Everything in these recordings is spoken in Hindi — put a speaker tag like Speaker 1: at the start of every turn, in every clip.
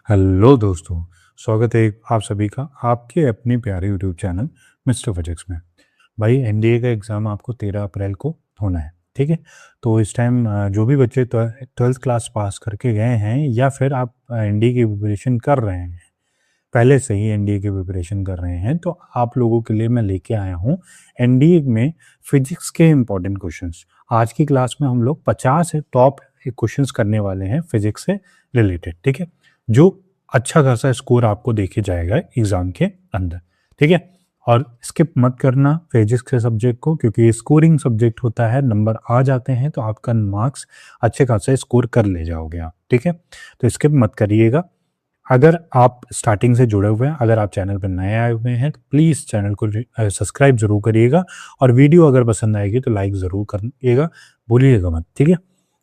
Speaker 1: हेलो दोस्तों, स्वागत है आप सभी का आपके अपने प्यारे यूट्यूब चैनल मिस्टर फिजिक्स में। भाई एनडीए का एग्ज़ाम आपको 13 अप्रैल को होना है, ठीक है? तो इस टाइम जो भी बच्चे 12th क्लास पास करके गए हैं या फिर आप एनडीए की प्रिपरेशन कर रहे हैं, पहले से ही एनडीए की प्रिपरेशन कर रहे हैं, तो आप लोगों के लिए मैं लेके आया हूँ एनडीए में फिजिक्स के इम्पोर्टेंट क्वेश्चंस। आज की क्लास में हम लोग 50 टॉप क्वेश्चंस करने वाले हैं फिजिक्स से रिलेटेड, ठीक है? जो अच्छा खासा स्कोर आपको देके जाएगा एग्जाम के अंदर, ठीक है? और स्किप मत करना फिजिक्स के सब्जेक्ट को, क्योंकि स्कोरिंग सब्जेक्ट होता है, नंबर आ जाते हैं तो आपका मार्क्स अच्छे खासा स्कोर कर ले जाओगे आप, ठीक है? तो स्किप मत करिएगा। अगर आप स्टार्टिंग से जुड़े हुए हैं, अगर आप चैनल पर नए आए हुए हैं, तो प्लीज़ चैनल को सब्सक्राइब ज़रूर करिएगा और वीडियो अगर पसंद आएगी तो लाइक ज़रूर करिएगा, भूलिएगा मत, ठीक है?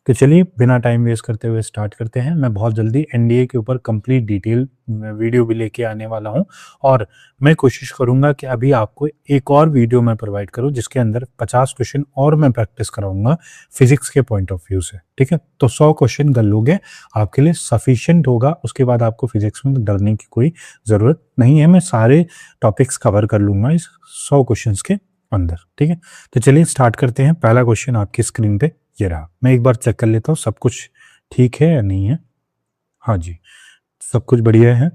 Speaker 1: तो चलिए बिना टाइम वेस्ट करते हुए स्टार्ट करते हैं। मैं बहुत जल्दी एनडीए के ऊपर कंप्लीट डिटेल वीडियो भी लेके आने वाला हूँ और मैं कोशिश करूँगा कि अभी आपको एक और वीडियो मैं प्रोवाइड करूँ जिसके अंदर 50 क्वेश्चन और मैं प्रैक्टिस कराऊँगा फिज़िक्स के पॉइंट ऑफ व्यू से, ठीक है? तो 100 क्वेश्चन कर लोगे, आपके लिए सफिशिएंट होगा। उसके बाद आपको फिजिक्स में डरने की कोई ज़रूरत नहीं है। मैं सारे टॉपिक्स कवर कर लूँगा इस 100 क्वेश्चंस के अंदर, ठीक है? तो चलिए स्टार्ट करते हैं। पहला क्वेश्चन आपकी स्क्रीन पे ये रहा। मैं एक बार चेक कर लेता हूँ सब कुछ ठीक है या नहीं है। हाँ जी, सब कुछ बढ़िया है।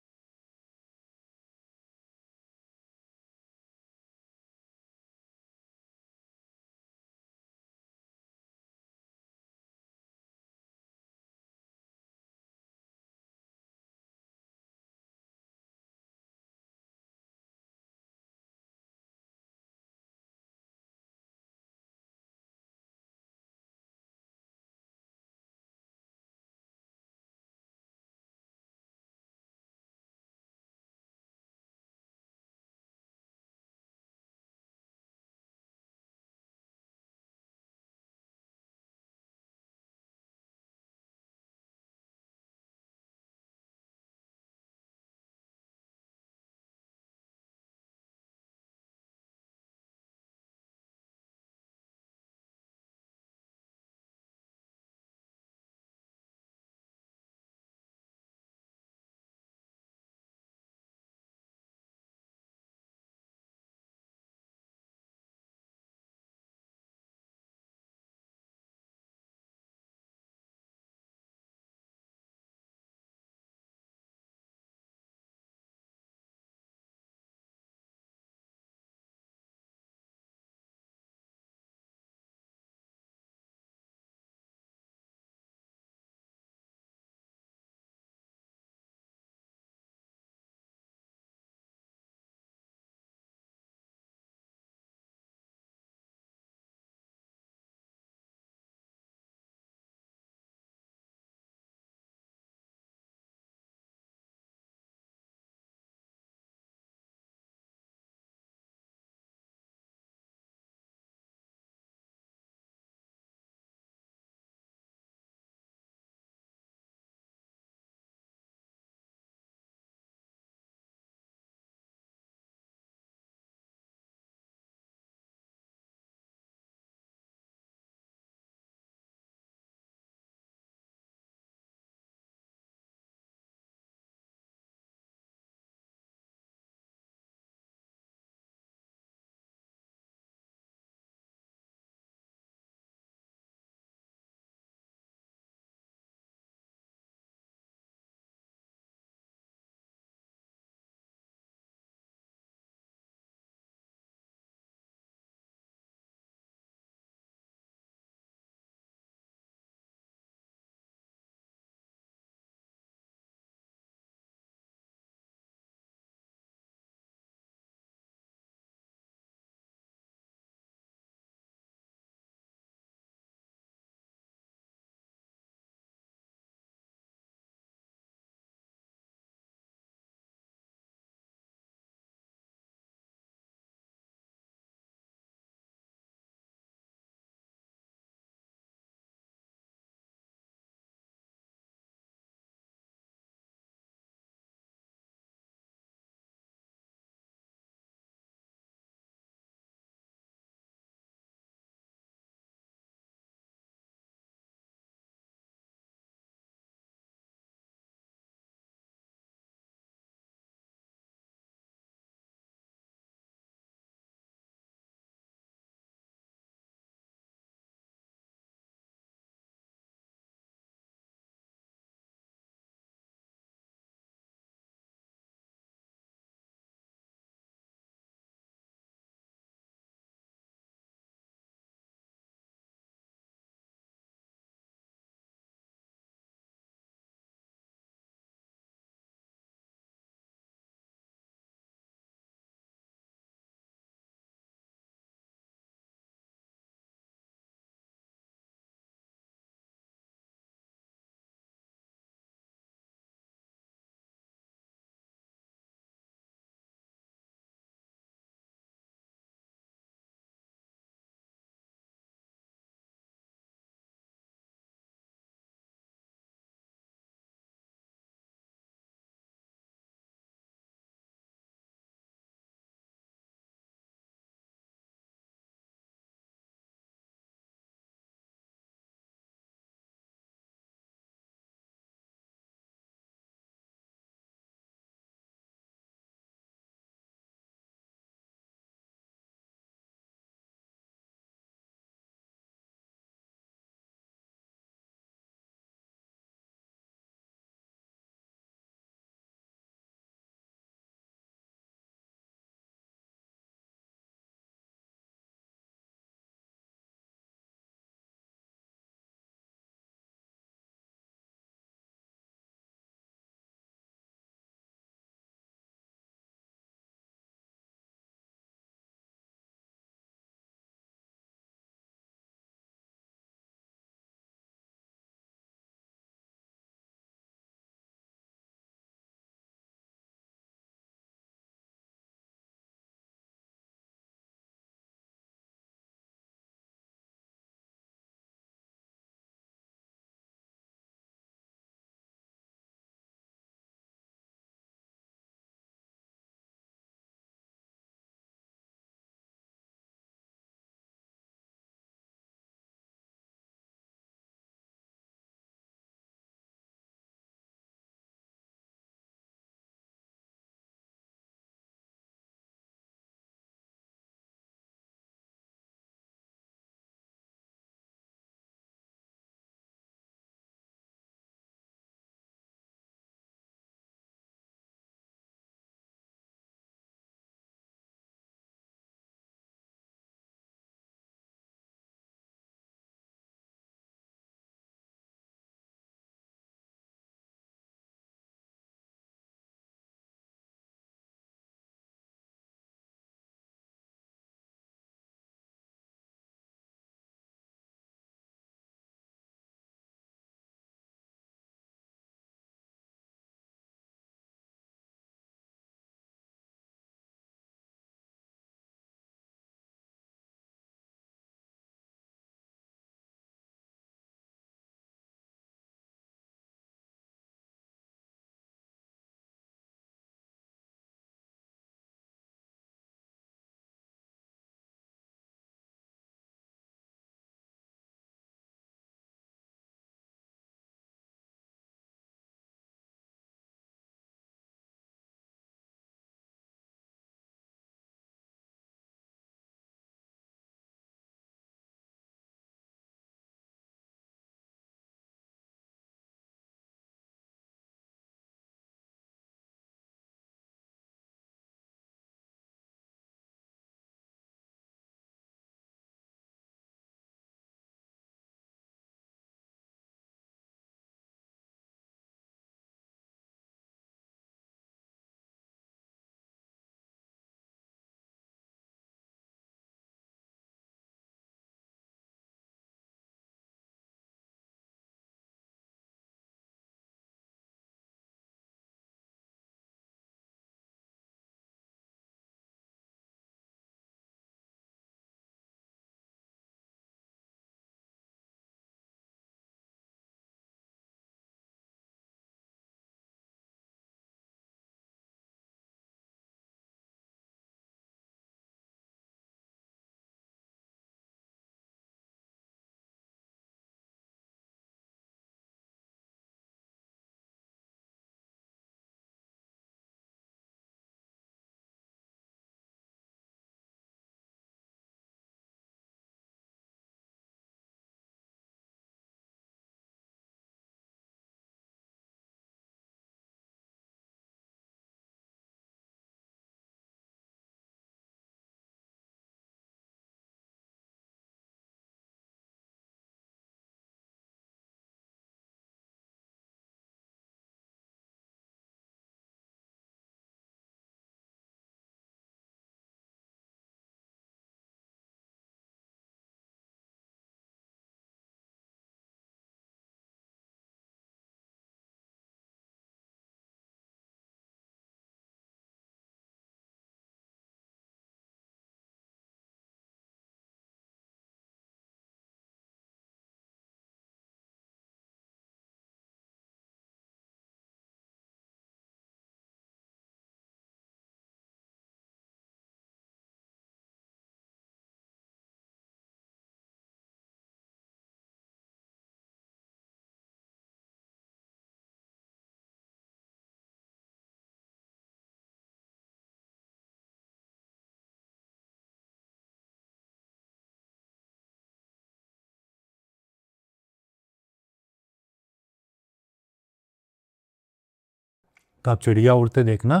Speaker 1: तो आप चिड़िया उड़ते देखना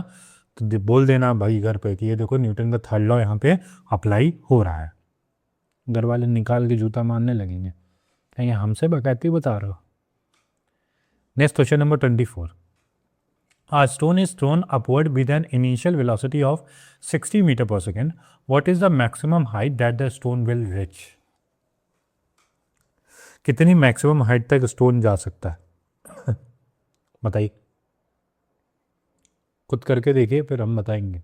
Speaker 1: तो बोल देना भाई घर पे कि ये देखो न्यूटन का थर्ड लॉ यहाँ पे अप्लाई हो रहा है। घर वाले निकाल के जूता मारने लगेंगे, कहेंगे हमसे बकैती बता रहे हो। Next question number 24। A stone is thrown upward with an initial velocity of 60 meter per second. What is the maximum height that the stone will reach? कितनी मैक्सिमम हाइट तक स्टोन जा सकता है बताइए, खुद करके देखिए फिर हम बताएंगे,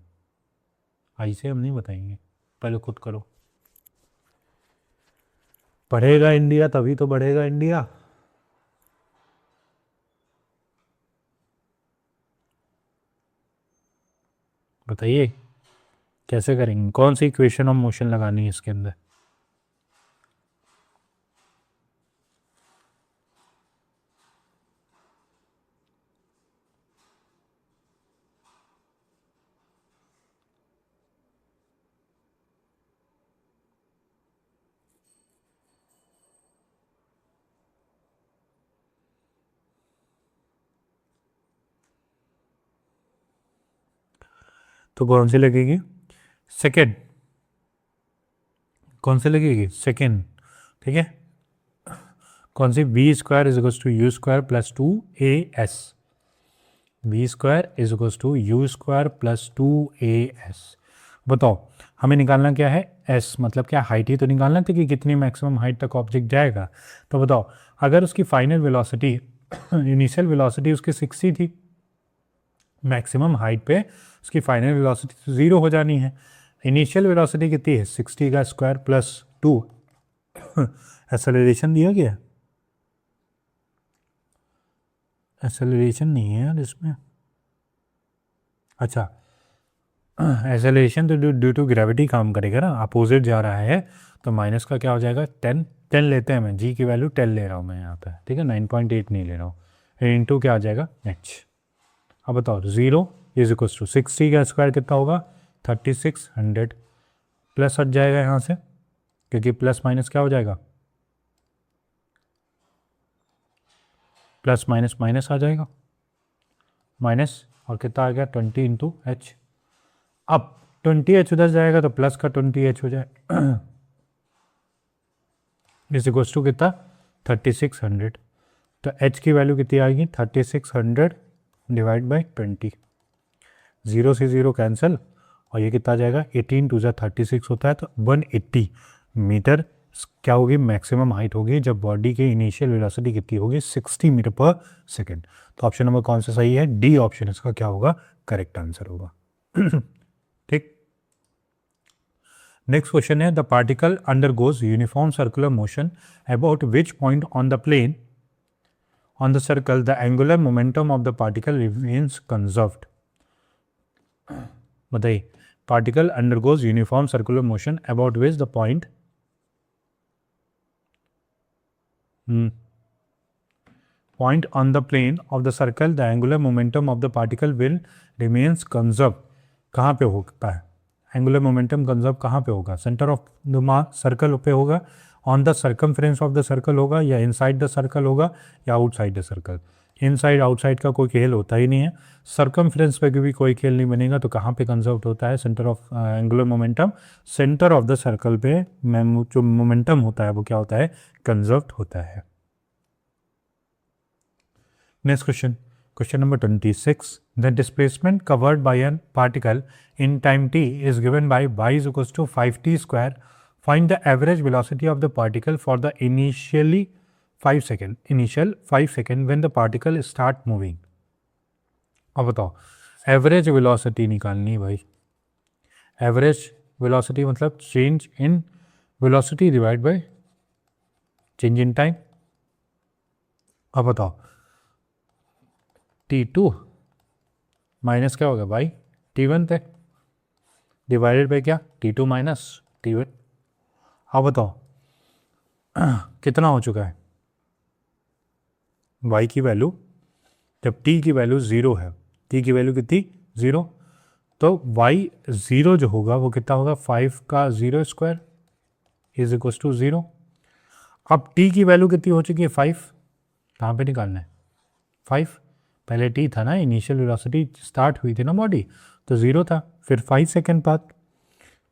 Speaker 1: ऐसे हम नहीं बताएंगे, पहले खुद करो। पढ़ेगा इंडिया तभी तो बढ़ेगा इंडिया। बताइए कैसे करेंगे, कौन सी इक्वेशन ऑफ मोशन लगानी है इसके अंदर। तो कौन सी लगेगी, सेकेंड, कौन सी लगेगी सेकेंड, ठीक है। कौन सी, v square is equals to u square plus 2as, v square is equals to u square plus 2as। बताओ हमें निकालना क्या है, s मतलब क्या, हाइट ही तो निकालना था कि कितनी मैक्सिमम हाइट तक ऑब्जेक्ट जाएगा। तो बताओ अगर उसकी फाइनल वेलोसिटी इनिशियल वेलोसिटी उसकी 60 थी, मैक्सिमम हाइट पे उसकी फाइनल वेलोसिटी 0 हो जानी है। इनिशियल वेलोसिटी कितनी है, 60 का स्क्वायर प्लस 2। एक्सेलरेशन दिया गया, एक्सेलरेशन नहीं है यार इसमें, अच्छा एक्सेलरेशन तो ड्यू टू ग्रेविटी काम करेगा ना, अपोजिट जा रहा है तो माइनस का क्या हो जाएगा 10 लेते हैं, मैं जी की वैल्यू 10 ले रहा हूँ मैं यहाँ पे, ठीक है 9.8 नहीं ले रहा हूँ, इंटू क्या आ जाएगा h। अब बताओ 0 इज इक्वल टू 60 का स्क्वायर कितना होगा 3600, प्लस हट जाएगा यहाँ से क्योंकि प्लस माइनस क्या हो जाएगा, प्लस माइनस माइनस आ जाएगा, माइनस और कितना आ गया 20 इंटू एच। अब 20h उधर जाएगा तो प्लस का 20h हो जाए इज इक्वल टू कितना 3600। तो h की वैल्यू कितनी आएगी 3600 डिवाइड बाई 20, 0 से 0 कैंसिल और ये कितना आ जाएगा 18 टू 36 होता है तो 180 मीटर क्या होगी मैक्सिमम हाइट होगी जब बॉडी की इनिशियल वेलोसिटी कितनी होगी 60 मीटर पर सेकेंड। तो ऑप्शन नंबर कौन सा सही है, डी ऑप्शन इसका क्या होगा करेक्ट आंसर होगा। ठीक, नेक्स्ट क्वेश्चन है the particle undergoes uniform circular motion about which point on the plane on the circle the angular momentum of the particle remains conserved। बताइए particle undergoes uniform circular motion about which the point point on the plane of the circle the angular momentum of the particle will remains conserved। कहाँ पे होता है एंगुलर मोमेंटम कंजर्व, कहाँ पे होगा centre of the mass circle पे होगा, on the circumference of the circle होगा, या इनसाइड द सर्कल होगा, या outside the circle. Inside outside का कोई खेल होता ही नहीं है, सर्कमफ्रेंस पे भी कोई खेल नहीं बनेगा। तो कहाँ पे कंजर्व होता है centre of angular momentum, centre of the circle पे जो मोमेंटम होता है वो क्या होता है कंजर्व होता है। Next question, question number 26। The displacement covered by an particle in time t is given by y is equals to 5t square. Find the average velocity of the particle for the initial 5 second when the particle start moving। अब बताओ एवरेज वेलोसिटी निकालनी है भाई, एवरेज वेलोसिटी मतलब change in velocity divide by change in time. अब बताओ t2 माइनस क्या होगा भाई t1 थे डिवाइडेड बाई क्या t2 माइनस t1। अब बताओ कितना हो चुका है y की वैल्यू, जब t की वैल्यू 0 है, t की वैल्यू कितनी 0, तो y 0 जो होगा वो कितना होगा 5 का 0 स्क्वायर इज इक्वल टू 0। अब t की वैल्यू कितनी हो चुकी है 5, कहाँ पे निकालना है 5, पहले t था ना, इनिशियल वेलोसिटी स्टार्ट हुई थी ना बॉडी, तो 0 था, फिर 5 सेकेंड बाद,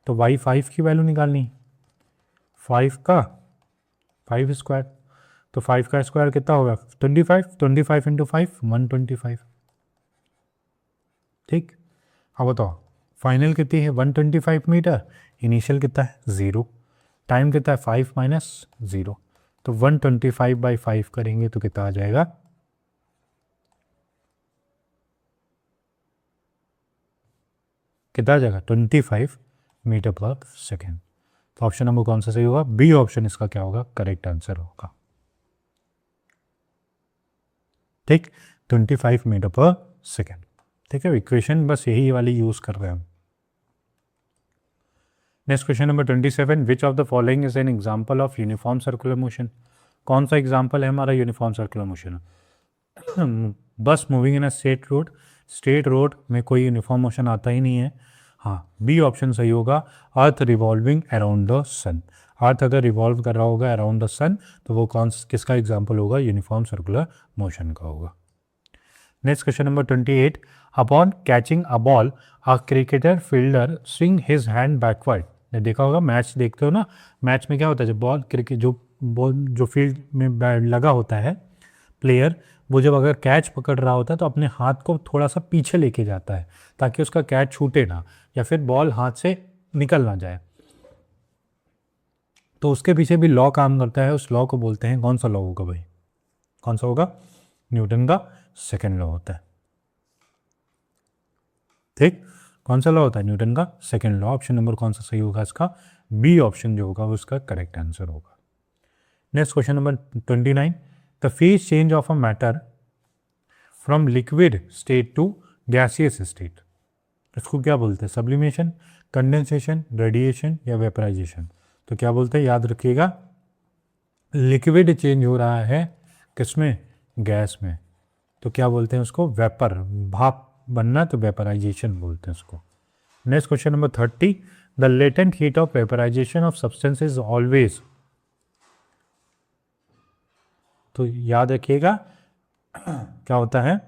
Speaker 1: तो y 5 की वैल्यू निकालनी, 5 का 5 स्क्वायर, तो 5 का स्क्वायर कितना होगा 25, 25 इंटू 5 125। ठीक, अब बताओ फाइनल कितनी है 125 मीटर, इनिशियल कितना है 0, टाइम कितना है 5 माइनस 0, तो 125/5 करेंगे तो कितना आ जाएगा, कितना आ जाएगा 25 मीटर पर सेकेंड। तो ऑप्शन नंबर कौन सा सही होगा, बी ऑप्शन इसका क्या होगा, करेक्ट आंसर होगा। ठीक, 25 मीटर पर सेकेंड। ठीक है, इक्वेशन बस यही वाली यूज कर रहे हैं हम। Next question number 27, which of the following is an example of uniform circular motion. कौन सा एग्जाम्पल है हमारा यूनिफॉर्म सर्कुलर मोशन, बस moving in a straight road में कोई यूनिफॉर्म मोशन आता ही नहीं है। हाँ, बी ऑप्शन सही होगा, अर्थ रिवॉल्विंग अराउंड द सन। अर्थ अगर रिवॉल्व कर रहा होगा अराउंड द सन तो वो किसका एग्जाम्पल होगा, यूनिफॉर्म सर्कुलर मोशन का होगा। Next question number 28, upon catching a ball a cricketer fielder swing his hand backward. ने देखा होगा, मैच देखते हो ना, मैच में क्या होता है, जब बॉल क्रिकेट जो फील्ड में लगा होता है प्लेयर, वो जब अगर कैच पकड़ रहा होता है तो अपने हाथ को थोड़ा सा पीछे लेके जाता है ताकि उसका कैच छूटे ना या फिर बॉल हाथ से निकल ना जाए। तो उसके पीछे भी लॉ काम करता है, उस लॉ को बोलते हैं, कौन सा लॉ होगा भाई, कौन सा होगा, न्यूटन का सेकेंड लॉ होता है। ठीक, कौन सा लॉ होता है, न्यूटन का सेकेंड लॉ। ऑप्शन नंबर कौन सा सही होगा इसका, बी ऑप्शन जो होगा वो उसका करेक्ट आंसर होगा। Next question number 29, the phase change of a matter from liquid state to gaseous state, इसको क्या बोलते हैं, सब्लिमेशन, कंडेंसेशन, रेडिएशन या वेपराइजेशन। तो क्या बोलते हैं, याद रखिएगा, लिक्विड चेंज हो रहा है किसमें, गैस में, तो क्या बोलते हैं उसको, वेपर, भाप बनना, तो वेपराइजेशन बोलते हैं उसको। Next question number 30, the latent heat of vaporisation of substance is always, तो याद रखिएगा क्या होता है,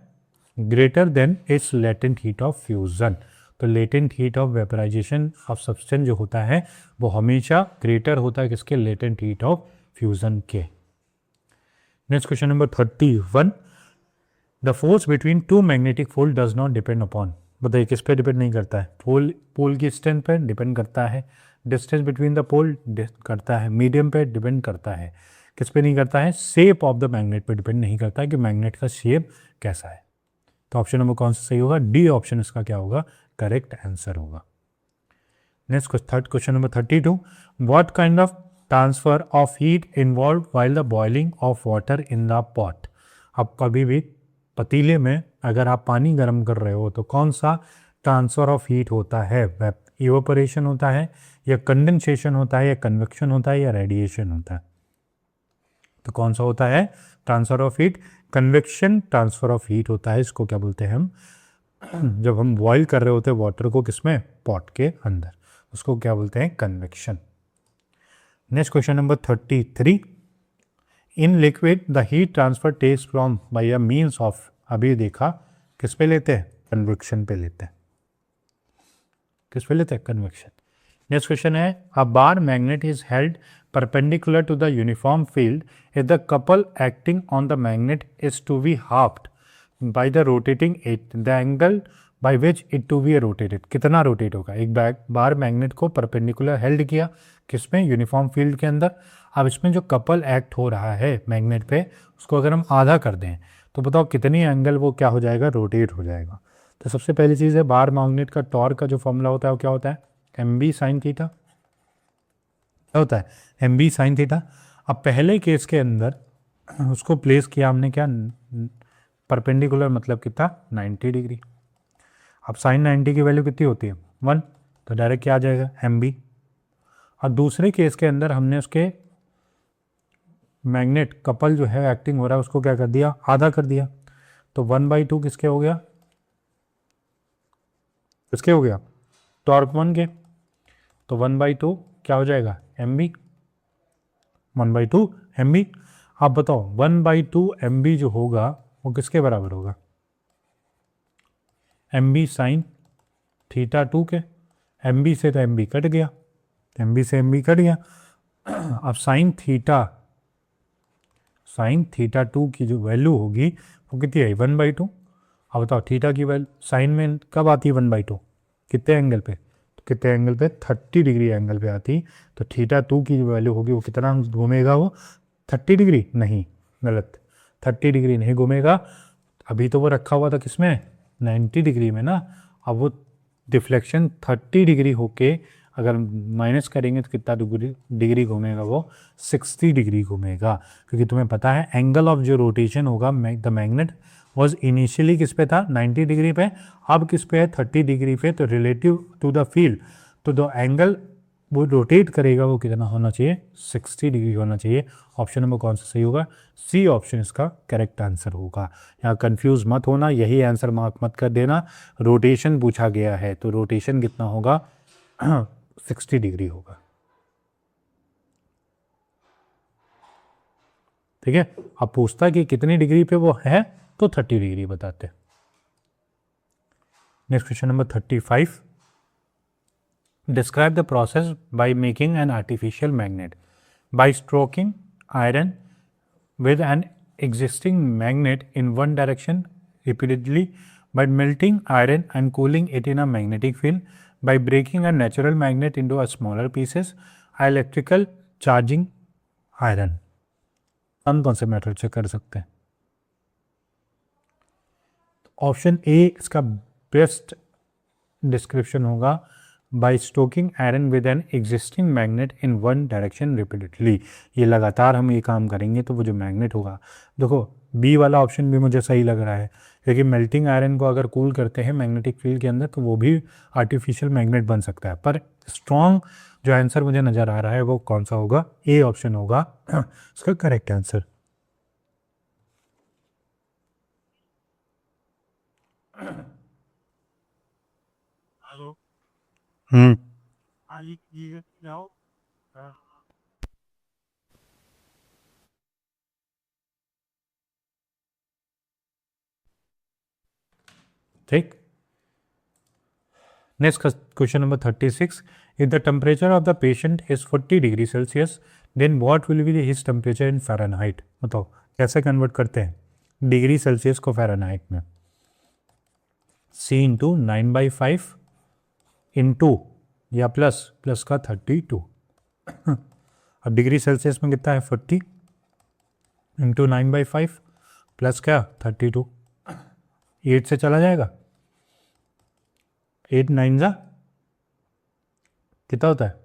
Speaker 1: greater than its latent heat of fusion. तो latent heat of vaporisation of substance जो होता है वो हमेशा ग्रेटर होता है किसके, लेटेंट हीट ऑफ फ्यूजन के। Next question number 31, the force between two magnetic pole does not depend upon, बताइए किस पे डिपेंड नहीं करता है, पोल की डिस्टेंस पे डिपेंड करता है, डिस्टेंस बिटवीन द पोल करता है, मीडियम पे डिपेंड करता है, किस पे नहीं करता है, शेप ऑफ द मैग्नेट पे डिपेंड नहीं करता है कि मैग्नेट का शेप कैसा है। तो ऑप्शन नंबर कौन सा सही होगा, डी ऑप्शन इसका क्या होगा, करेक्ट आंसर होगा। Next third question number 32, what kind of transfer of heat involve while the boiling of water in the pot. अब कभी भी पतीले में अगर आप पानी गर्म कर रहे हो तो कौन सा ट्रांसफर ऑफ हीट होता है, इवेपोरेशन होता है या कंडेंसेशन होता है या कन्वेक्शन होता है या रेडिएशन होता है। तो कौन सा होता है transfer of heat, convection transfer of heat होता है, इसको क्या बोलते हैं हम, जब हम बॉईल कर रहे होते हैं वाटर को किसमें, पॉट के अंदर, उसको क्या बोलते हैं, convection. Next question number 33, in liquid the heat transfer takes from by a means of, अभी देखा किस पे लेते हैं, कन्वेक्शन पे लेते हैं, किस पे लेते हैं, कन्वेक्शन। नेक्स्ट क्वेश्चन है, a bar magnet is held perpendicular to the uniform field if the couple acting on the magnet is to be halved by the rotating it, the angle by which it to be rotated, कितना रोटेट होगा, एक बार मैग्नेट को परपेंडिकुलर हेल्ड किया किसमें, यूनिफॉर्म फील्ड के अंदर। अब इसमें जो कपल एक्ट हो रहा है मैग्नेट पे, उसको अगर हम आधा कर दें तो बताओ कितनी एंगल वो क्या हो जाएगा, रोटेट हो जाएगा। तो सबसे पहली चीज़ है, बार मैग्नेट का टॉर्क का जो फॉर्मूला होता है वो क्या होता है, एम बी साइन थीटा, क्या होता है, एम बी साइन थीटा। अब पहले केस के अंदर उसको प्लेस किया हमने क्या, परपेंडिकुलर मतलब कितना 90 डिग्री। अब साइन 90 की वैल्यू कितनी होती है 1, तो डायरेक्ट क्या आ जाएगा एम बी। और दूसरे केस के अंदर हमने उसके मैग्नेट कपल जो है एक्टिंग हो रहा है उसको क्या कर दिया, आधा कर दिया, तो 1/2 किसके हो गया, किसके हो गया, टॉर्क 1 के, तो 1/2 क्या हो जाएगा एम बी, 1/2 एम बी। आप बताओ 1/2 एम बी जो होगा वो किसके बराबर होगा, एम बी साइन थीटा 2 के, एम बी से तो एम बी कट गया, एम बी से एम बी कट गया। अब साइन थीटा 2 की जो वैल्यू होगी वो कितनी है 1/2। अब बताओ थीटा की वैल्यू साइन में कब आती है 1/2, कितने एंगल पे, तो कितने एंगल पे 30 डिग्री एंगल पे आती। तो थीटा 2 की जो वैल्यू होगी वो कितना घूमेगा, वो 30 डिग्री नहीं, गलत, 30 डिग्री नहीं घूमेगा। अभी तो वो रखा हुआ था किसमें 90 डिग्री में ना। अब वो डिफ्लेक्शन 30 डिग्री होके अगर माइनस करेंगे तो कितना डिग्री घूमेगा, वो 60 डिग्री घूमेगा। क्योंकि तुम्हें पता है एंगल ऑफ जो रोटेशन होगा द मैग्नेट वॉज इनिशियली किस पे था 90 डिग्री पे, अब किस पे है 30 डिग्री पे। तो रिलेटिव टू द फील्ड तो द एंगल वो रोटेट करेगा वो कितना होना चाहिए 60 डिग्री होना चाहिए। ऑप्शन नंबर कौन सा सही होगा, सी ऑप्शन इसका करेक्ट आंसर होगा। यहाँ कंफ्यूज मत होना, यही आंसर मार्क मत कर देना। रोटेशन पूछा गया है तो रोटेशन कितना होगा 60 डिग्री होगा। ठीक है, अब पूछता कि कितनी डिग्री पे वो है तो 30 डिग्री बताते। Next question number 35, describe the process by making an artificial magnet by stroking iron with an existing magnet in one direction repeatedly, by melting iron and cooling it in a magnetic field, by breaking a natural magnet into a smaller pieces, electrical charging iron। कौन से मेथड से कर सकते हैं। ऑप्शन ए इसका बेस्ट डिस्क्रिप्शन होगा, by stocking iron with an existing magnet in one direction repeatedly. ये लगातार हम ये काम करेंगे तो वो जो मैग्नेट होगा, देखो बी वाला ऑप्शन भी मुझे सही लग रहा है क्योंकि मेल्टिंग आयरन को अगर कूल करते हैं मैग्नेटिक फील्ड के अंदर तो वो भी आर्टिफिशियल मैग्नेट बन सकता है। पर स्ट्रॉन्ग जो आंसर मुझे नज़र आ रहा है वो कौन सा होगा, ए ऑप्शन होगा इसका करेक्ट आंसर। ठीक, next question number 36, if the temperature of the patient is 40 degree Celsius then what will be his temperature in Fahrenheit. बताओ कैसे कन्वर्ट करते हैं डिग्री सेल्सियस को फ़ारेनहाइट में, C इंटू 9/5 इंटू या प्लस का 32। अब डिग्री सेल्सियस में कितना है 40 इंटू 9/5 प्लस क्या 32, 8 से चला जाएगा, 8 9 जा कितना होता है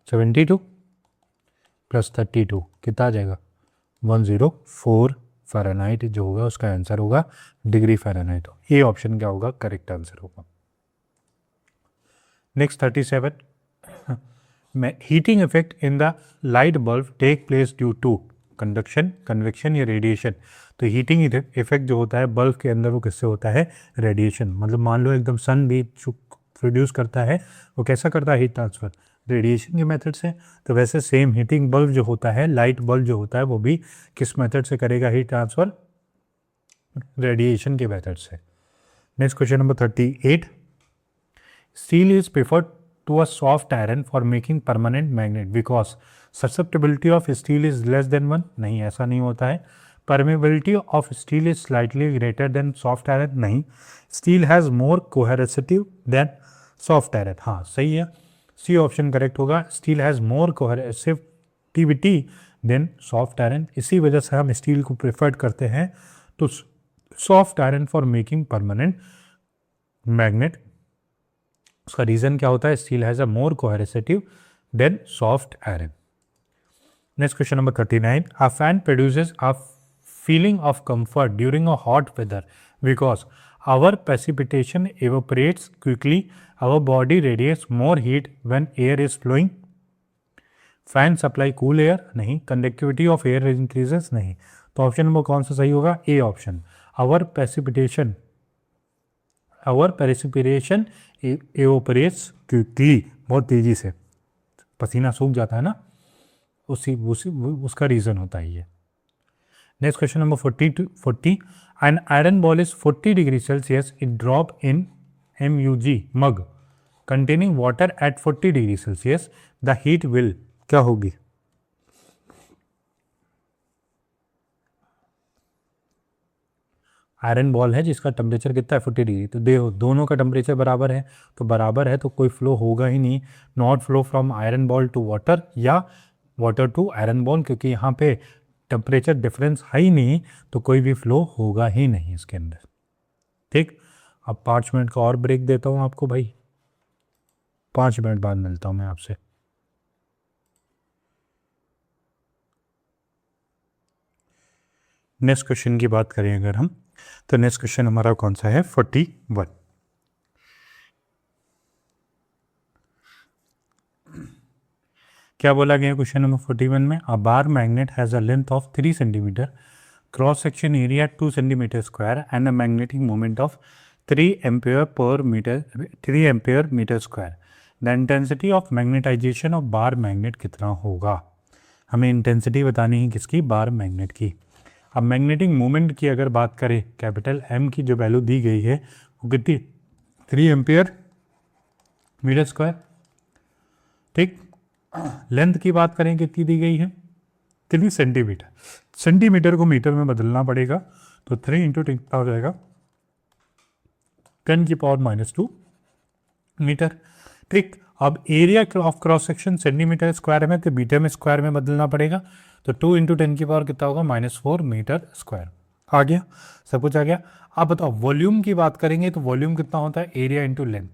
Speaker 1: 72 प्लस 32 कितना आ जाएगा 104 फ़ारेनहाइट जो होगा उसका आंसर होगा डिग्री फ़ारेनहाइट। ये ऑप्शन क्या होगा करेक्ट आंसर होगा। Next 37, heating effect in the light bulb take place due to conduction convection या रेडिएशन। तो हीटिंग इफेक्ट जो होता है बल्ब के अंदर वो किससे होता है रेडिएशन। मतलब मान लो एकदम सन भी प्रोड्यूस करता है वो कैसा करता है हीट ट्रांसफ़र रेडिएशन के मेथड से। तो वैसे सेम हीटिंग बल्ब जो होता है लाइट बल्ब जो होता है वो भी किस मेथड से करेगा हीट ट्रांसफ़र रेडिएशन के मेथड से। Next question number 38, steel is preferred to a soft iron for making permanent magnet because susceptibility of steel is less than 1। नहीं, ऐसा नहीं होता है। Permeability of steel is slightly greater than soft iron. नहीं, steel has more coercive than soft iron. हाँ सही है, सी ऑप्शन करेक्ट होगा, steel has more coercivity than soft iron. इसी वजह से हम स्टील को प्रेफर्ड करते हैं तो soft iron for making permanent magnet. उसका रीज़न क्या होता है, steel has a more coercive than soft iron. Next question number 39, a fan produces a feeling of comfort during a hot weather because our precipitation evaporates quickly, our body radiates more heat when air is flowing, fan supply cool air नहीं, conductivity of air increases नहीं। तो ऑप्शन नंबर कौन सा सही होगा, A option, our precipitation evaporates quickly, बहुत तेजी से पसीना सूख जाता है ना, उसका रीज़न होता है ये। Next question number 40. An iron ball is 40 degree Celsius. It drop in MUG mug containing water at 40 degree Celsius. The heat will क्या होगी? आयरन बॉल है जिसका टेम्परेचर कितना है 40 डिग्री, तो देखो दोनों का टेम्परेचर बराबर है, तो बराबर है तो कोई फ्लो होगा ही नहीं, not flow from iron ball to water या वाटर टू आयरन बॉल, क्योंकि यहाँ पे टेम्परेचर डिफरेंस है ही नहीं, तो कोई भी फ्लो होगा ही नहीं इसके अंदर। ठीक, अब 5 मिनट का और ब्रेक देता हूँ आपको भाई, 5 मिनट बाद मिलता हूँ मैं आपसे। नेक्स्ट क्वेश्चन की बात करें अगर हम, तो नेक्स्ट क्वेश्चन हमारा कौन सा है 41। क्या बोला गया क्वेश्चन नंबर 41 में? A bar magnet has a length of 3 centimetre, cross section area 2 centimetre square and a magnetic moment of 3 ampere metre square. The intensity of magnetisation of bar magnet कितना होगा? हमें इंटेंसिटी बतानी है किसकी? बार मैग्नेट की। अब मैग्नेटिक मोमेंट की अगर बात करें, कैपिटल एम की जो वैल्यू दी गई है वो कितनी? 3 एम्पेयर मीटर स्क्वायर। ठीक, लेंथ की बात करें कितनी दी गई है? 3 सेंटीमीटर। सेंटीमीटर को मीटर में बदलना पड़ेगा, तो 3 इंटू कितना हो जाएगा? 10⁻⁻² मीटर। ठीक, अब area of cross section centimetre square में, तो मीटर में स्क्वायर में बदलना पड़ेगा, तो 2 इंटू 10 की पावर कितना होगा? -4 मीटर स्क्वायर। आ गया, सब कुछ आ गया। अब बताओ वॉल्यूम की बात करेंगे, तो वॉल्यूम कितना होता है? Area into length.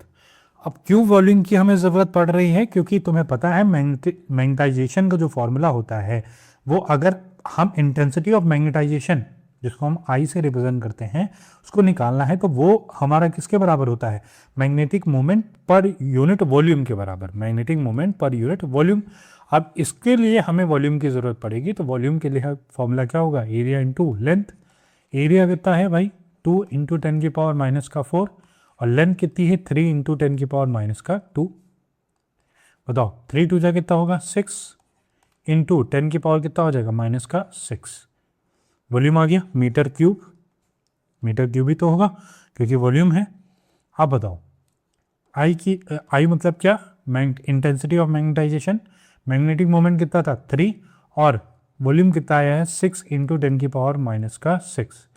Speaker 1: अब क्यों वॉल्यूम की हमें ज़रूरत पड़ रही है? क्योंकि तुम्हें पता है मैग्नेटाइजेशन का जो फॉर्मूला होता है वो, अगर हम इंटेंसिटी ऑफ मैग्नेटाइजेशन जिसको हम आई से रिप्रेजेंट करते हैं उसको निकालना है, तो वो हमारा किसके बराबर होता है? Magnetic moment per unit volume के बराबर। Magnetic moment per unit volume. अब इसके लिए हमें वॉल्यूम की ज़रूरत पड़ेगी, तो वॉल्यूम के लिए फॉर्मूला क्या होगा? Area into length. एरिया कितना है भाई? 2 इंटू 10⁻⁻⁴, और लेंथ कितनी है? 3 इंटू 10⁻⁻²। बताओ 3 2 जा कितना होगा? 6 इंटू 10 की पावर कितना हो जाएगा? -6। वॉल्यूम आ गया मीटर क्यूब। मीटर क्यूब ही तो होगा क्योंकि वॉल्यूम है। अब बताओ आई मतलब क्या? Intensity of magnetisation. Magnetic moment कितना था? 3, और वॉल्यूम कितना आया है? 6 इंटू 10⁻⁻⁶।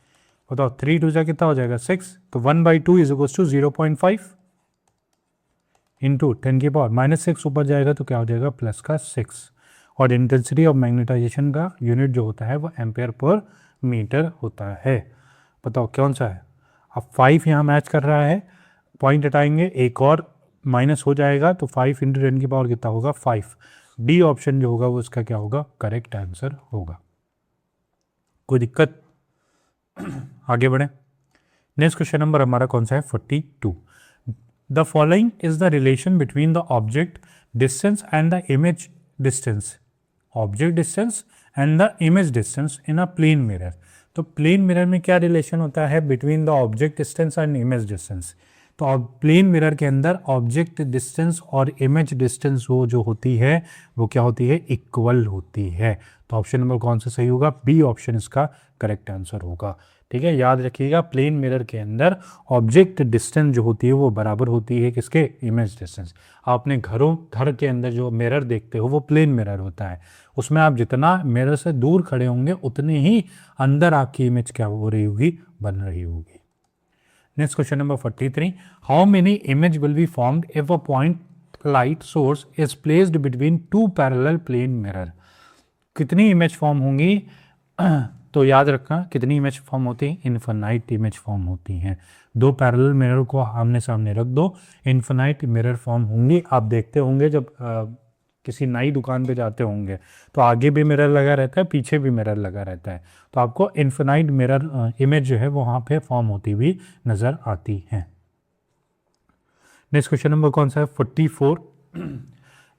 Speaker 1: बताओ 3 2 जा कितना हो जाएगा? 6, तो 1/2 इज इक्वल टू 0.5 इंटू 10⁻⁻6 ऊपर जाएगा तो क्या हो जाएगा? +6। और इंटेंसिटी ऑफ मैग्नेटाइजेशन का यूनिट जो होता है वो एम्पेयर पर मीटर होता है। बताओ कौन सा है? अब 5 यहाँ मैच कर रहा है, पॉइंट हटाएंगे एक और माइनस हो जाएगा, तो 5 इंटू 10 की पावर कितना होगा? 5। डी ऑप्शन जो होगा वो इसका क्या होगा? करेक्ट आंसर होगा। कोई दिक्कत? आगे बढ़े। नेक्स्ट क्वेश्चन नंबर हमारा कौन सा है? 42। The following is the relation between the object distance and the image distance. Object distance and the image distance in a plane mirror. तो प्लेन मिरर में क्या रिलेशन होता है between the object distance and image distance? तो प्लेन मिरर के अंदर ऑब्जेक्ट डिस्टेंस और इमेज डिस्टेंस वो जो होती है वो क्या होती है? इक्वल होती है। तो ऑप्शन नंबर कौन सा सही होगा? बी ऑप्शन इसका करेक्ट आंसर होगा। ठीक है, याद रखिएगा प्लेन मिरर के अंदर ऑब्जेक्ट डिस्टेंस जो होती है वो बराबर होती है किसके? Image distance. आपने घर के अंदर जो मिरर देखते हो वो प्लेन मिरर होता है, उसमें आप जितना मिरर से दूर खड़े होंगे उतनी ही अंदर आपकी इमेज क्या हो रही होगी? बन रही होगी। Next question number 43। How many image will be formed if a point light source is placed between 2 parallel plane mirror? कितनी इमेज फॉर्म होंगी? तो याद रखना कितनी इमेज फॉर्म होती है? इन्फिनाइट इमेज फॉर्म होती हैं। 2 पैरेलल मिरर को आमने सामने रख दो, इन्फिनाइट मिरर फॉर्म होंगी। आप देखते होंगे जब किसी नई दुकान पे जाते होंगे तो आगे भी मिरर लगा रहता है, पीछे भी मिरर लगा रहता है, तो आपको इन्फिनाइट मिरर इमेज जो है वो वहाँ पे फॉर्म होती हुई नज़र आती है। नेक्स्ट क्वेश्चन नंबर कौन सा है? 44।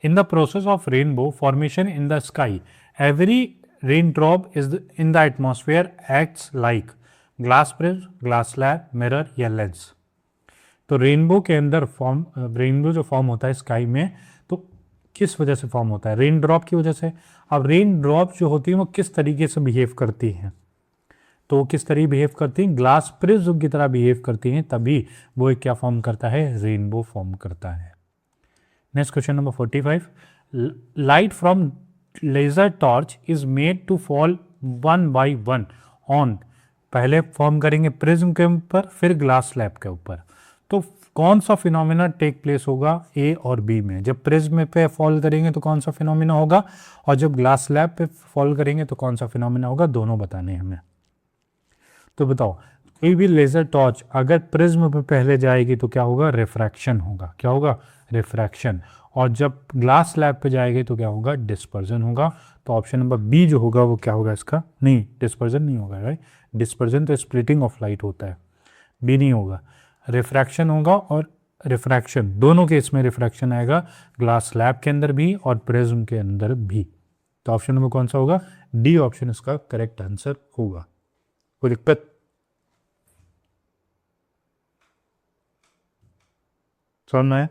Speaker 1: In the process of rainbow formation in the sky, every rain drop is in the atmosphere acts like glass prism, glass slab, mirror या लेंस। तो रेनबो के अंदर रेनबो जो फॉर्म होता है स्काई में, तो किस वजह से फॉर्म होता है? रेन ड्रॉप की वजह से। अब रेन ड्रॉप जो होती है वो किस तरीके से बिहेव करती हैं? तो किस तरह बिहेव करती हैं, ग्लास प्रिज्म की तरह बिहेव करती हैं, तभी वो एक क्या फॉर्म करता है, रेनबो फॉर्म करता है। Next question number 45, light from laser torch is made to fall one by one on, पहले फॉर्म करेंगे प्रिज्म के ऊपर फिर ग्लास स्लैब के ऊपर, तो कौन सा फिनोमिना टेक प्लेस होगा ए और बी में, जब प्रिज्म पे फॉल करेंगे तो कौन सा फिनोमिना होगा, और जब ग्लास स्लैब पे फॉल करेंगे तो कौन सा फिनोमिना होगा, दोनों बताने हैं हमें। तो बताओ, कोई भी लेजर टॉर्च अगर प्रिज्म पे पहले जाएगी तो क्या होगा, रिफ्रैक्शन होगा, क्या होगा, रिफ्रैक्शन, और जब ग्लास स्लैब पे जाएगी तो क्या होगा, डिस्पर्जन होगा। तो ऑप्शन नंबर बी जो होगा वो क्या होगा इसका, नहीं डिस्पर्जन नहीं होगा, राइट, डिस्पर्जन तो स्प्लिटिंग ऑफ लाइट होता है, बी नहीं होगा, रिफ्रैक्शन होगा, और रिफ्रैक्शन दोनों केस में रिफ्रैक्शन आएगा, ग्लास स्लैब के अंदर भी और प्रिज्म के अंदर भी। तो ऑप्शन नंबर कौन सा होगा, डी ऑप्शन इसका करेक्ट आंसर होगा। कोई दिक्कत, समझ में आया?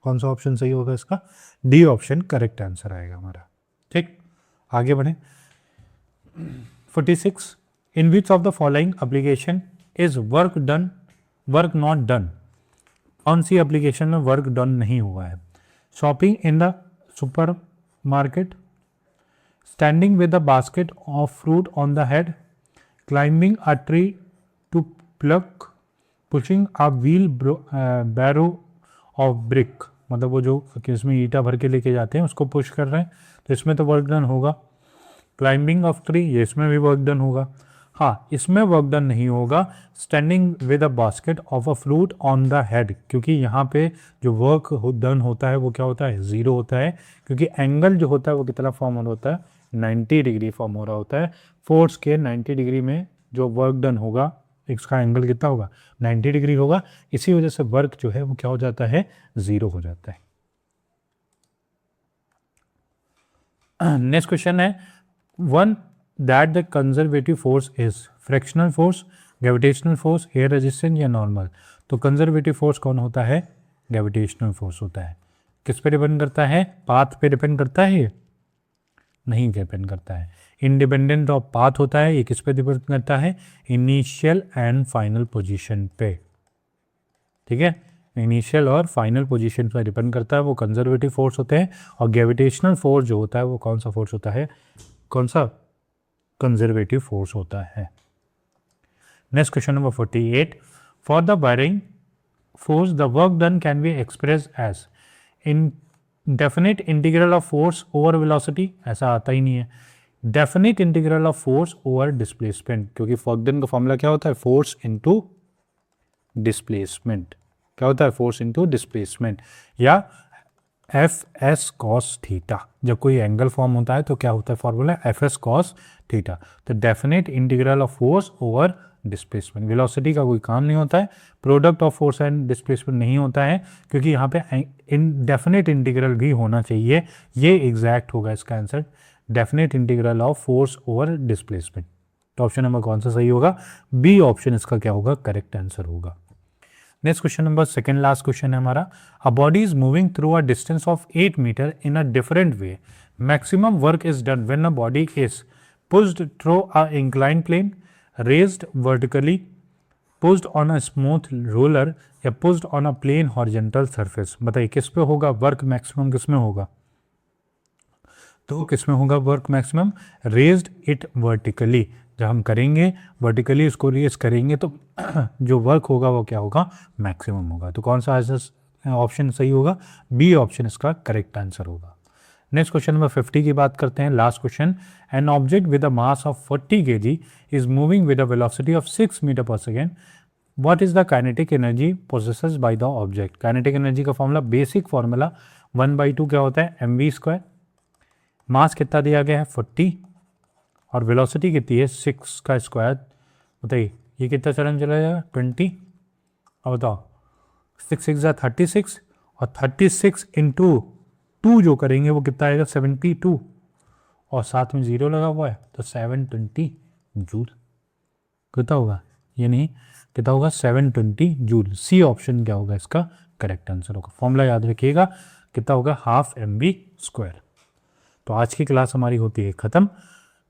Speaker 1: कौन सा ऑप्शन सही होगा इसका, डी ऑप्शन करेक्ट आंसर आएगा हमारा। ठीक, आगे बढ़े। 46, in which of the following application is work done, work not done, कौन सी एप्लीकेशन में वर्क डन नहीं हुआ है, shopping in the supermarket, standing with the basket of fruit on the head, climbing a tree to pluck, pushing a wheelbarrow of brick, मतलब वो जो इसमें ईटा भर के लेके जाते हैं उसको पुश कर रहे हैं, तो इसमें तो वर्क डन होगा। क्लाइंबिंग ऑफ ट्री, ये इसमें भी वर्क डन होगा। हाँ, इसमें वर्क डन नहीं होगा standing with a basket of a fruit on the head, क्योंकि यहाँ पे जो वर्क डन होता है वो क्या होता है, ज़ीरो होता है, क्योंकि एंगल जो होता है वो कितना फॉर्म हो रहा होता है, 90 डिग्री फॉर्म हो रहा होता है। फोर्स के 90 डिग्री में जो वर्क डन होगा इसका एंगल कितना होगा, 90 डिग्री होगा, इसी वजह से वर्क जो है वो क्या हो जाता है, ज़ीरो हो जाता है। नेक्स्ट क्वेश्चन है, one that the conservative force is fractional force, gravitational force, air resistance या नॉर्मल। तो कंजर्वेटिव फोर्स कौन होता है, ग्रेविटेशनल फोर्स होता है। किस पे डिपेंड करता है, पाथ पे डिपेंड करता है, ये नहीं डिपेंड करता है, इंडिपेंडेंट ऑफ पाथ होता है। ये किस पे डिपेंड करता है, इनिशियल एंड फाइनल पोजीशन पे, ठीक है, इनिशियल और फाइनल पोजीशन पर डिपेंड करता है, वो कंजर्वेटिव फोर्स होते हैं। और ग्रेविटेशनल फोर्स जो होता है वो कौन सा फोर्स होता है, कौन सा, कंजर्वेटिव फोर्स होता है। Next question number 48, for the varying force the work done can be express as in definite integral of force over velocity, ऐसा आता ही नहीं है, definite integral of force over displacement, क्योंकि वर्क डन का फॉर्मूला क्या होता है, फोर्स इनटू डिस्प्लेसमेंट, क्या होता है, फोर्स इनटू डिस्प्लेसमेंट, या एफ एस कॉस थीटा, जब कोई एंगल फॉर्म होता है तो क्या होता है formula, F S cos theta. तो definite integral of force over displacement, velocity का कोई काम नहीं होता है, product of force and displacement नहीं होता है, क्योंकि यहाँ पे डेफिनेट इंटीग्रल भी होना चाहिए, ये एग्जैक्ट होगा इसका answer, definite integral of force over displacement. तो ऑप्शन नंबर कौन सा सही होगा, बी ऑप्शन इसका क्या होगा, करेक्ट आंसर होगा। Next question number second last question है हमारा, a body is moving through a distance of 8 metre in a different way, maximum work is done when a body is pushed through a incline plane, raised vertically, pushed on a smooth roller, या pushed on a plane horizontal surface. बताइए किस पे होगा वर्क मैक्सिमम, किस में होगा, तो किस में होगा work maximum, raised it vertically, जब हम करेंगे वर्टिकली इसको रेज करेंगे तो जो वर्क होगा वो क्या होगा, मैक्सिमम होगा। तो कौन सा आंसर ऑप्शन सही होगा, बी ऑप्शन इसका करेक्ट आंसर होगा। नेक्स्ट क्वेश्चन नंबर 50 की बात करते हैं, last question, an object with a mass of 40 kg is moving with a velocity of 6 metre per second, what is the kinetic energy possesses by the object. Kinetic energy का फॉर्मूला, बेसिक फॉर्मूला 1/2 क्या होता है, mv², मास कितना दिया गया है 40 और वेलोसिटी कितनी है 6 का स्क्वायर, बताइए ये कितना चलन चला जाएगा 20, अब बताओ 6 6 36 और 36 इंटू 2 जो करेंगे वो कितना आएगा 72 और साथ में 0 लगा हुआ है तो 720 जूल, कितना होगा, ये नहीं कितना होगा 720 जूल। सी ऑप्शन क्या होगा इसका करेक्ट आंसर होगा। फॉर्मूला याद रखिएगा कितना होगा, ½ mv²। तो आज की क्लास हमारी होती है ख़त्म।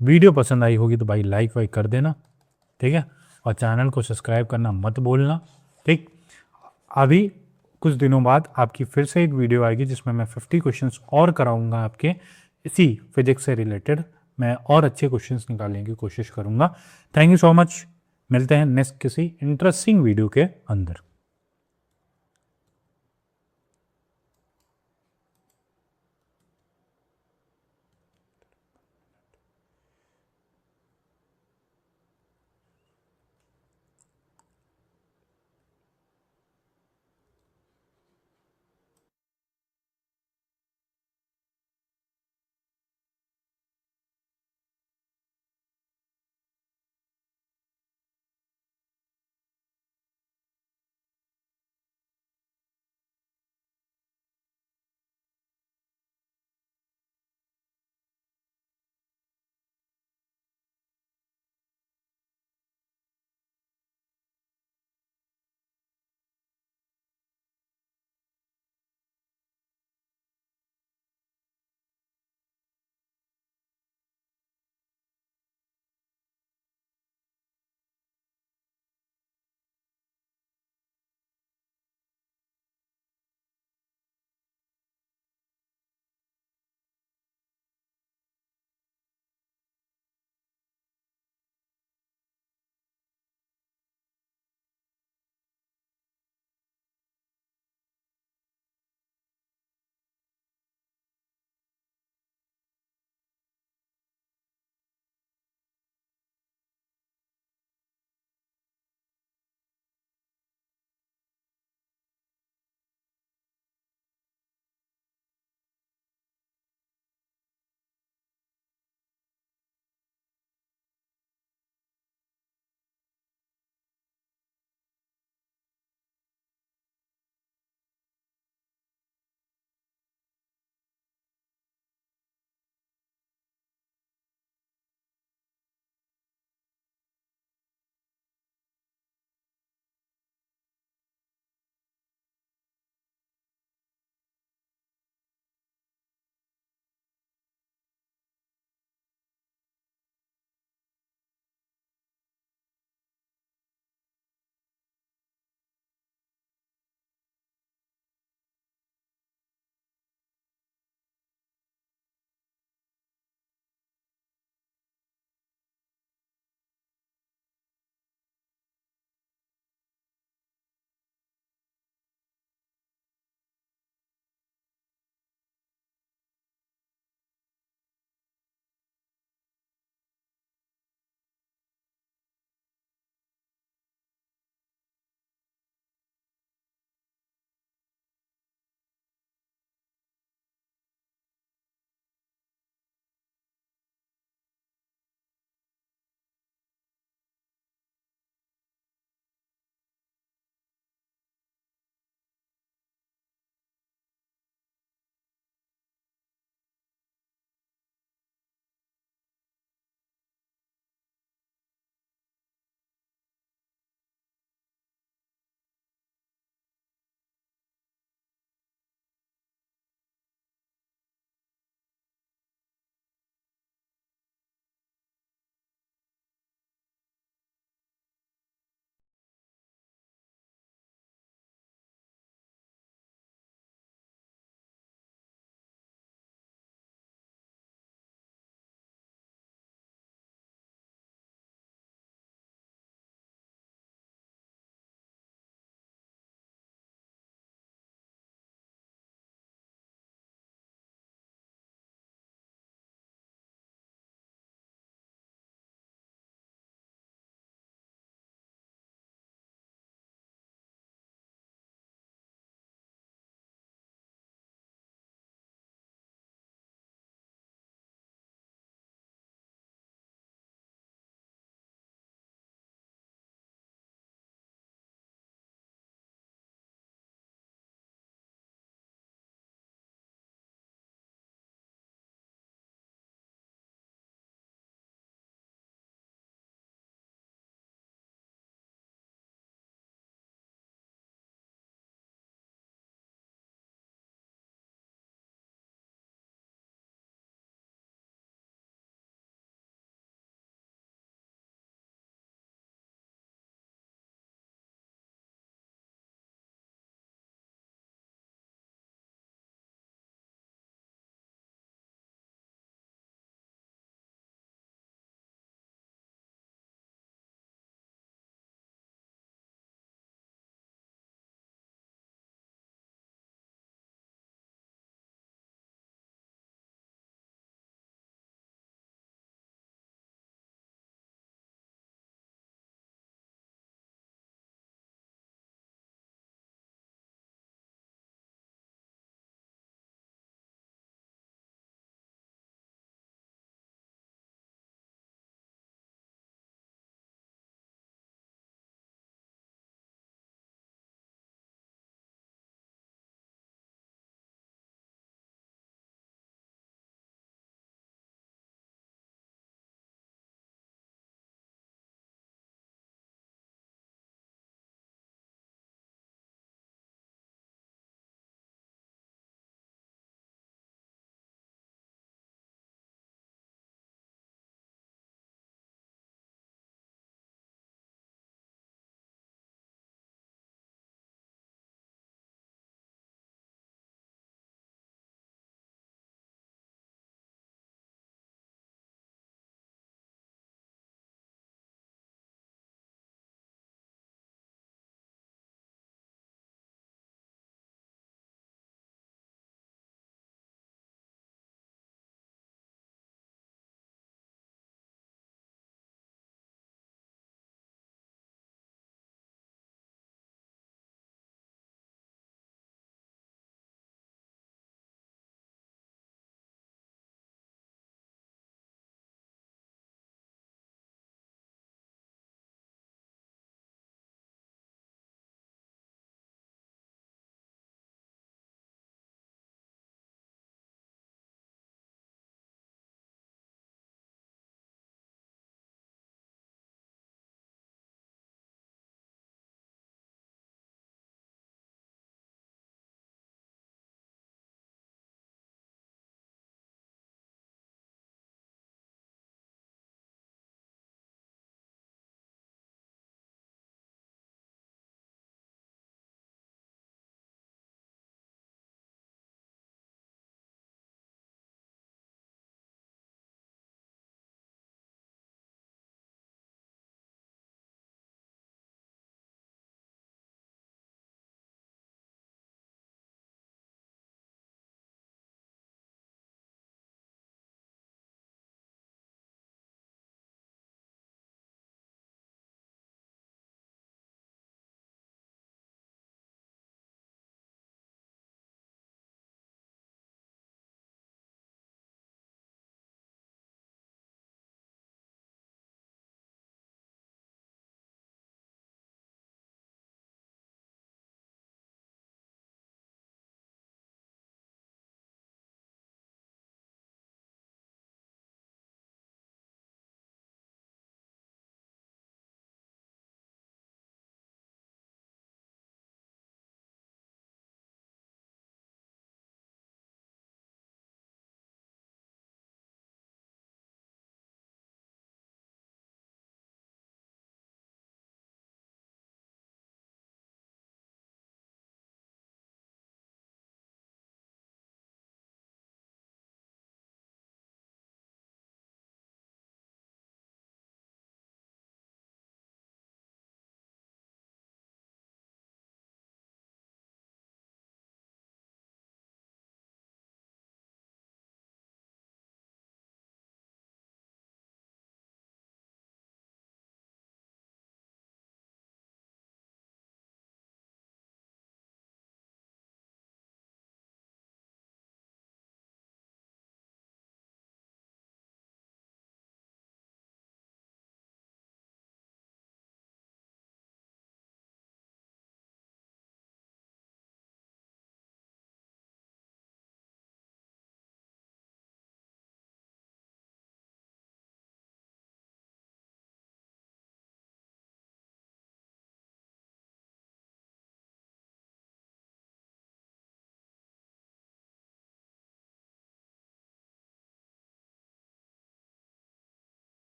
Speaker 1: वीडियो पसंद आई होगी तो भाई लाइक वाइक कर देना, ठीक है, और चैनल को सब्सक्राइब करना मत भूलना, ठीक। अभी कुछ दिनों बाद आपकी फिर से एक वीडियो आएगी जिसमें मैं 50 क्वेश्चंस और कराऊंगा आपके इसी फिजिक्स से रिलेटेड। मैं और अच्छे क्वेश्चंस निकालने की कोशिश करूंगा। Thank you so much. मिलते हैं नेक्स्ट किसी इंटरेस्टिंग वीडियो के अंदर।